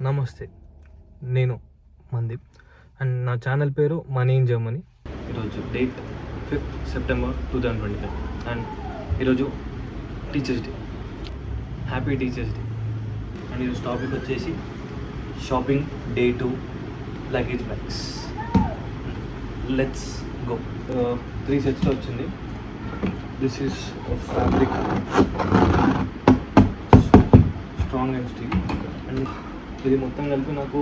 నమస్తే, నేను మందీప్ అండ్ నా ఛానల్ పేరు మనీ ఇన్ జర్మనీ. ఈరోజు డేట్ 5th September 2025 అండ్ ఈరోజు teachers day. Happy teachers day. And ఈరోజు టాపిక్ వచ్చేసి shopping day 2 luggage bags. Let's go. 3 సెట్స్లో వచ్చింది. This is fabric, strong and steel. And ఇది మొత్తం కలిపి నాకు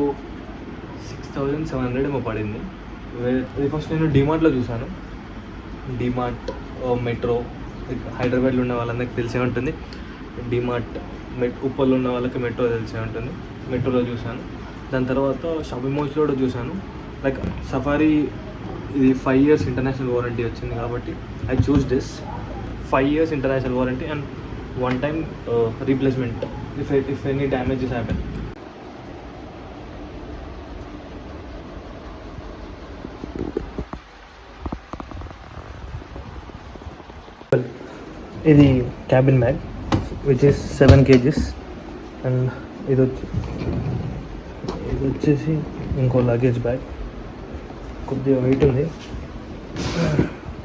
6,700 ఏమో పడింది. ఇది ఫస్ట్ నేను డిమార్ట్లో చూసాను. డిమార్ట్, మెట్రో, హైదరాబాద్లో ఉన్న వాళ్ళందరికీ తెలిసే ఉంటుంది. డిమార్ట్, ఉప్పల్లో ఉన్న వాళ్ళకి మెట్రో తెలిసే ఉంటుంది. మెట్రోలో చూసాను. దాని తర్వాత షాపింగ్ మాల్స్లో కూడా చూసాను. లైక్ సఫారీ ఇది 5 years ఇంటర్నేషనల్ వారంటీ వచ్చింది కాబట్టి I choose this. 5 years international warranty and 1 time replacement if any damages happen. ఇది cabin bag which is 7 kgs and ఇది వచ్చేసి ఇంకో లగేజ్ బ్యాగ్. కొద్దిగా వెయిట్ ఉంది,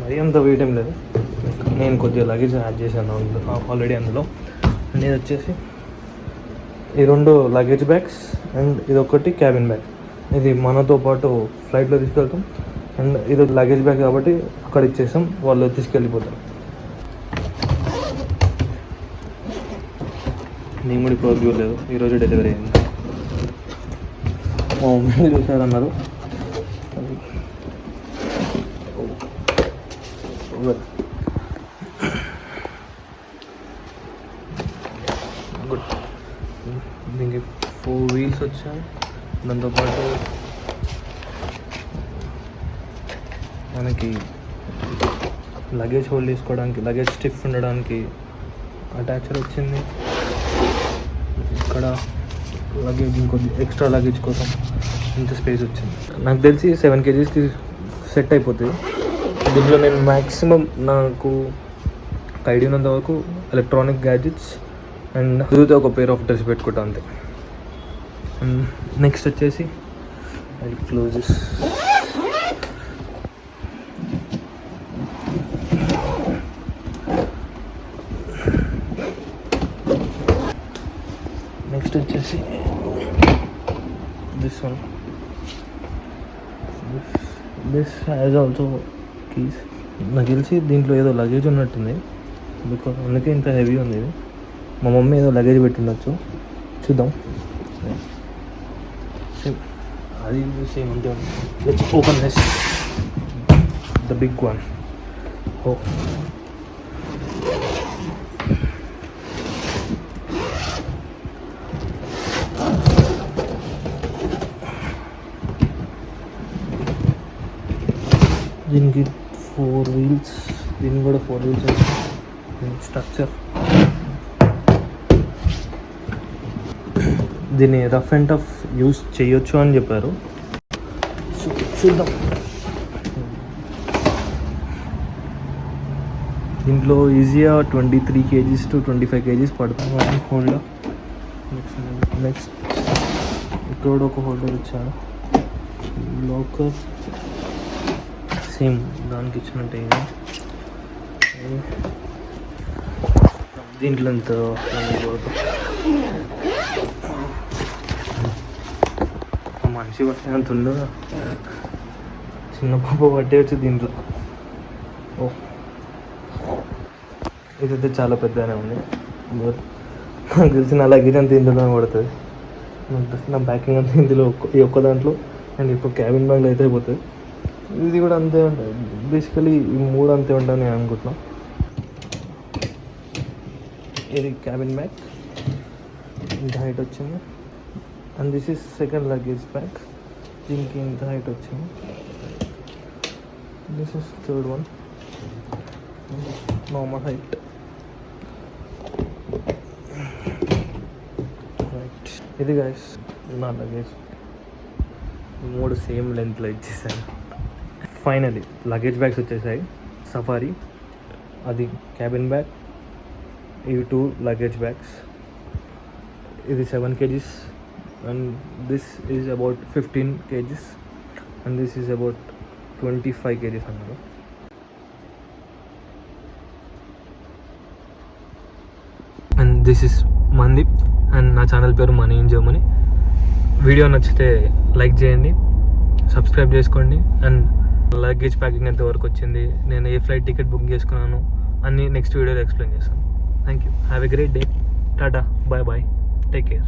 మరీ అంత వెయిట్ ఏం లేదు. నేను కొద్దిగా లగేజ్ యాడ్ చేశాను ఆల్రెడీ అందులో. అండ్ ఇది వచ్చేసి ఈ 2 లగేజ్ బ్యాగ్స్ అండ్ ఇది ఒకటి క్యాబిన్ బ్యాగ్. ఇది మనతో పాటు ఫ్లైట్లో తీసుకెళ్తాం. అండ్ ఇది లగేజ్ బ్యాగ్ కాబట్టి అక్కడ ఇచ్చేసాం, వాళ్ళు తీసుకెళ్ళిపోతారు. నేను కూడా ఇప్పుడు చూడలేదు, ఈరోజు డెలివరీ అయింది. మా మమ్మీ చూసారన్నారు. గుడ్. దీనికి 4 wheels వచ్చాయి. దాంతోపాటు మనకి లగేజ్ హోల్డ్ చేసుకోవడానికి, లగేజ్ స్టిఫ్ ఉండడానికి అటాచర్ వచ్చింది. ఇక్కడ లగేజ్, ఇంకొద్ది ఎక్స్ట్రా లగేజ్ కోసం ఇంత స్పేస్ వచ్చింది. నాకు తెలిసి 7 kgsకి సెట్ అయిపోతుంది. దీంట్లో నేను మ్యాక్సిమం నాకు ఐడియా ఉన్నంత వరకు ఎలక్ట్రానిక్ గ్యాడ్జెట్స్ అండ్ కుదిరితే ఒక పేర్ ఆఫ్ డ్రెస్ పెట్టుకుంటాను అంతే. అండ్ నెక్స్ట్ వచ్చేసి ఐ క్లోజెస్. నెక్స్ట్ వచ్చేసి this one. This has also keys. నాకు తెలిసి దీంట్లో ఏదో లగేజ్ ఉన్నట్టుంది, బికాజ్ అందుకే ఇంత హెవీ ఉంది ఇది. మా మమ్మీ ఏదో లగేజ్ పెట్టిండొచ్చు, చూద్దాం. సేమ్ అది సేమ్ అంతే ఉంది. Let's open this, the big one. Oh, దీనికి 4 wheels, దీనికి కూడా 4 wheels వచ్చాయి. స్ట్రక్చర్ దీన్ని రఫ్ అండ్ టఫ్ యూస్ చేయొచ్చు అని చెప్పారు. చూద్దాం. దీంట్లో ఈజీగా 23 kgs to 25 kgs పడుతుంది హోల్డర్. నెక్స్ట్ ఇక్కడ ఒక హోల్డర్ ఇచ్చారు. లాకర్ సేమ్ దానికి ఇచ్చినట్టే. దీంట్లో ఎంత మనిషి పట్టే అంత ఉండదు, చిన్న పాప పట్టేయచ్చు దీంట్లో. ఓ, ఇదైతే చాలా పెద్దగానే ఉంది. నాకు తెలిసి నా లగేజ్ అంతా ఇందులో పడుతుంది. నా ప్యాకింగ్ అంతా ఇందులో ఈ ఒక్క దాంట్లో అండ్ ఇప్పుడు క్యాబిన్ బ్యాగ్లో అయితే అయిపోతుంది. ఇది కూడా అంతే ఉంటుంది. బేసికలీ ఈ 3 అంతే ఉంటాయని నేను అనుకుంటున్నాను. ఇది క్యాబిన్ బ్యాగ్, ఇంత హైట్ వచ్చింది. And this is second luggage bag, దీనికి ఇంత హైట్ వచ్చింది. This is third one, normal height. Right, ఇది గైస్ నా లగేజ్. 3 సేమ్ లెంత్లో ఇచ్చేసాను. ఫైనలీ లగేజ్ బ్యాగ్స్ వచ్చేసాయి. సఫారీ, అది క్యాబిన్ బ్యాగ్, ఇవి 2 లగేజ్ బ్యాగ్స్. ఇది 7 kgs and this is about 15 kgs and this is about 25 kgs అన్నారు. And this is Mandeep and నా ఛానల్ పేరు మనీ ఇన్ జర్మనీ. వీడియో నచ్చితే లైక్ చేయండి, సబ్స్క్రైబ్ చేసుకోండి. అండ్ లగేజ్ ప్యాకింగ్ ఎంతవరకు వచ్చింది, నేను ఏ ఫ్లైట్ టికెట్ బుక్ చేసుకున్నాను అన్నీ నెక్స్ట్ వీడియోలో ఎక్స్ప్లెయిన్ చేస్తాను. Thank you. Have a great day. Tata, bye bye, take care.